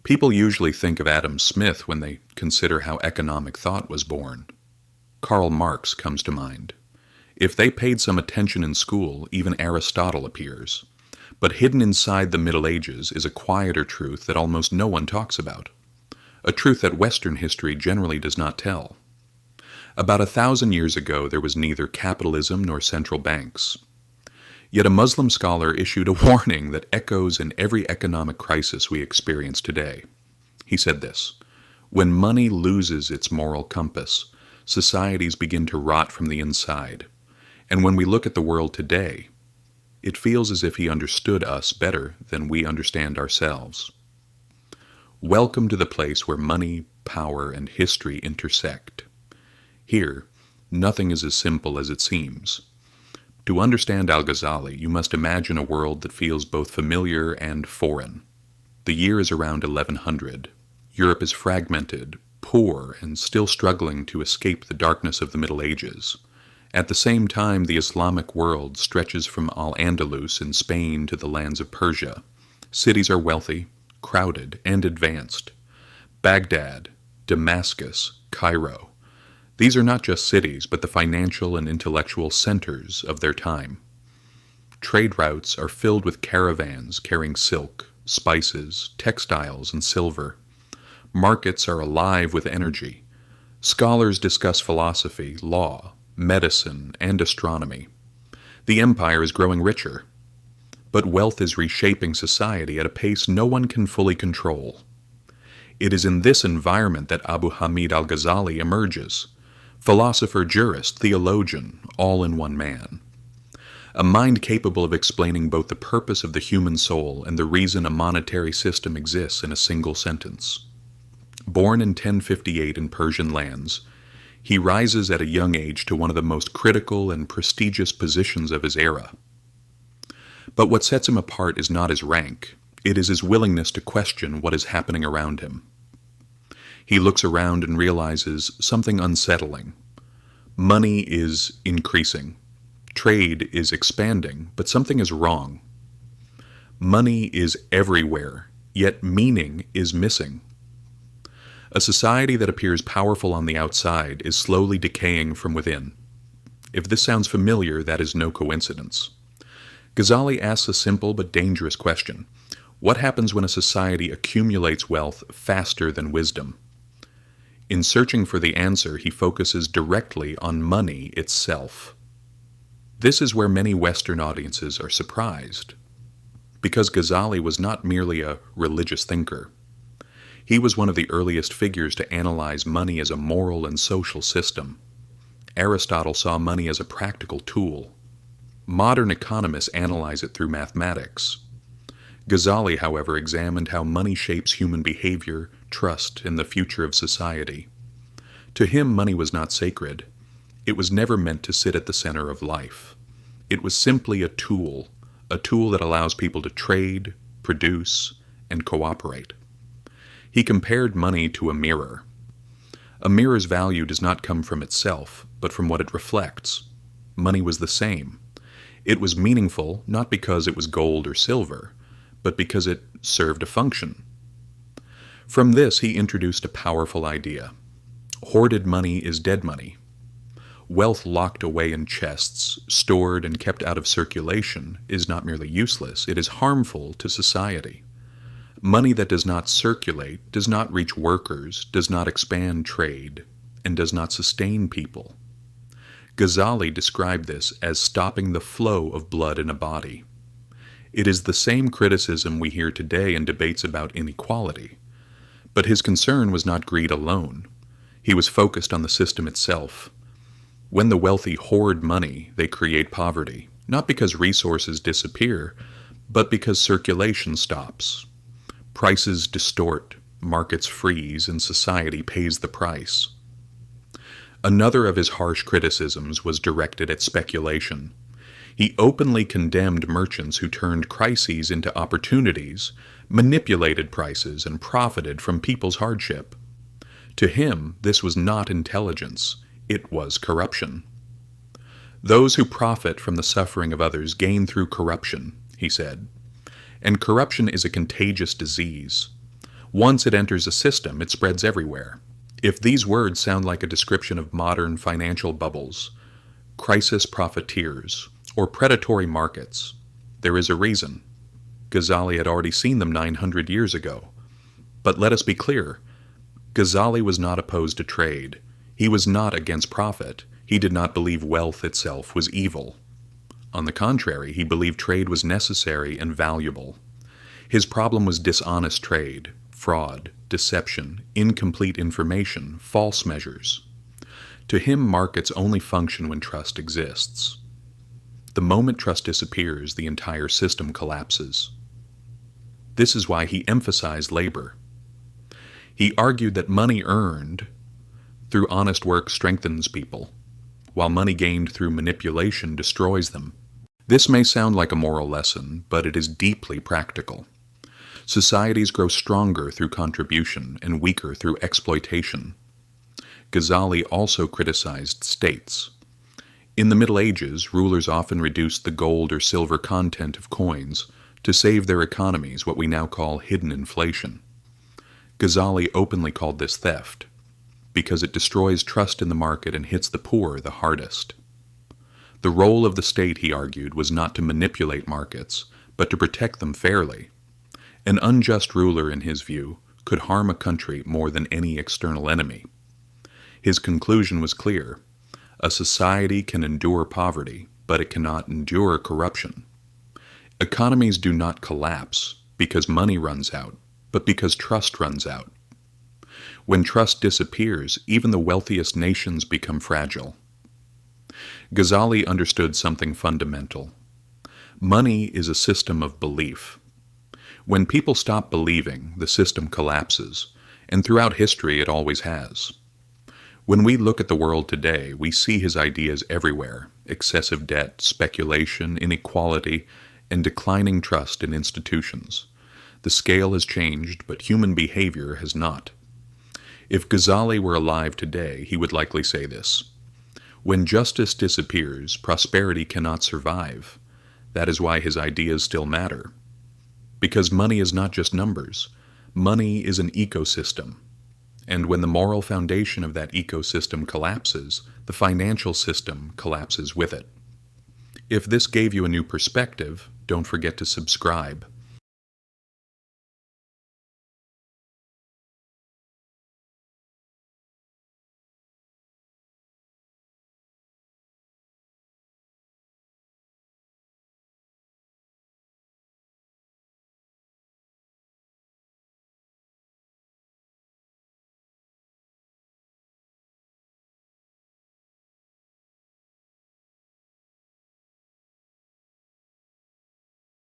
People usually think of Adam Smith when they consider how economic thought was born. Karl Marx comes to mind. If they paid some attention in school, even Aristotle appears. But hidden inside the Middle Ages is a quieter truth that almost no one talks about. A truth that Western history generally does not tell. About 1,000 years ago, there was neither capitalism nor central banks. Yet a Muslim scholar issued a warning that echoes in every economic crisis we experience today. He said this: "When money loses its moral compass, societies begin to rot from the inside. And when we look at the world today, it feels as if he understood us better than we understand ourselves." Welcome to the place where money, power, and history intersect. Here, nothing is as simple as it seems. To understand Al-Ghazali, you must imagine a world that feels both familiar and foreign. The year is around 1100. Europe is fragmented, poor, and still struggling to escape the darkness of the Middle Ages. At the same time, the Islamic world stretches from Al-Andalus in Spain to the lands of Persia. Cities are wealthy, crowded, and advanced. Baghdad, Damascus, Cairo. These are not just cities, but the financial and intellectual centers of their time. Trade routes are filled with caravans carrying silk, spices, textiles, and silver. Markets are alive with energy. Scholars discuss philosophy, law, medicine, and astronomy. The empire is growing richer. But wealth is reshaping society at a pace no one can fully control. It is in this environment that Abu Hamid Al-Ghazali emerges. Philosopher, jurist, theologian, all in one man. A mind capable of explaining both the purpose of the human soul and the reason a monetary system exists in a single sentence. Born in 1058 in Persian lands, he rises at a young age to one of the most critical and prestigious positions of his era. But what sets him apart is not his rank, it is his willingness to question what is happening around him. He looks around and realizes something unsettling. Money is increasing. Trade is expanding, but something is wrong. Money is everywhere, yet meaning is missing. A society that appears powerful on the outside is slowly decaying from within. If this sounds familiar, that is no coincidence. Ghazali asks a simple but dangerous question. What happens when a society accumulates wealth faster than wisdom? In searching for the answer, he focuses directly on money itself. This is where many Western audiences are surprised, because Ghazali was not merely a religious thinker. He was one of the earliest figures to analyze money as a moral and social system. Aristotle saw money as a practical tool. Modern economists analyze it through mathematics. Ghazali, however, examined how money shapes human behavior, trust, and the future of society. To him, money was not sacred. It was never meant to sit at the center of life. It was simply a tool that allows people to trade, produce, and cooperate. He compared money to a mirror. A mirror's value does not come from itself, but from what it reflects. Money was the same. It was meaningful not because it was gold or silver, but because it served a function. From this, he introduced a powerful idea. Hoarded money is dead money. Wealth locked away in chests, stored and kept out of circulation, is not merely useless, it is harmful to society. Money that does not circulate, does not reach workers, does not expand trade, and does not sustain people. Ghazali described this as stopping the flow of blood in a body. It is the same criticism we hear today in debates about inequality. But his concern was not greed alone. He was focused on the system itself. When the wealthy hoard money, they create poverty, not because resources disappear, but because circulation stops. Prices distort, markets freeze, and society pays the price. Another of his harsh criticisms was directed at speculation. He openly condemned merchants who turned crises into opportunities, manipulated prices, and profited from people's hardship. To him, this was not intelligence, it was corruption. Those who profit from the suffering of others gain through corruption, he said. And corruption is a contagious disease. Once it enters a system, it spreads everywhere. If these words sound like a description of modern financial bubbles, crisis profiteers, or predatory markets, there is a reason. Ghazali had already seen them 900 years ago. But let us be clear, Ghazali was not opposed to trade. He was not against profit. He did not believe wealth itself was evil. On the contrary, he believed trade was necessary and valuable. His problem was dishonest trade, fraud, deception, incomplete information, false measures. To him, markets only function when trust exists. The moment trust disappears, the entire system collapses. This is why he emphasized labor. He argued that money earned through honest work strengthens people, while money gained through manipulation destroys them. This may sound like a moral lesson, but it is deeply practical. Societies grow stronger through contribution and weaker through exploitation. Ghazali also criticized states. In the Middle Ages, rulers often reduced the gold or silver content of coins to save their economies, what we now call hidden inflation. Ghazali openly called this theft, because it destroys trust in the market and hits the poor the hardest. The role of the state, he argued, was not to manipulate markets, but to protect them fairly. An unjust ruler, in his view, could harm a country more than any external enemy. His conclusion was clear. A society can endure poverty, but it cannot endure corruption. Economies do not collapse because money runs out, but because trust runs out. When trust disappears, even the wealthiest nations become fragile. Ghazali understood something fundamental. Money is a system of belief. When people stop believing, the system collapses, and throughout history it always has. When we look at the world today, we see his ideas everywhere: excessive debt, speculation, inequality, and declining trust in institutions. The scale has changed, but human behavior has not. If Ghazali were alive today, he would likely say this: when justice disappears, prosperity cannot survive. That is why his ideas still matter. Because money is not just numbers. Money is an ecosystem. And when the moral foundation of that ecosystem collapses, the financial system collapses with it. If this gave you a new perspective, don't forget to subscribe.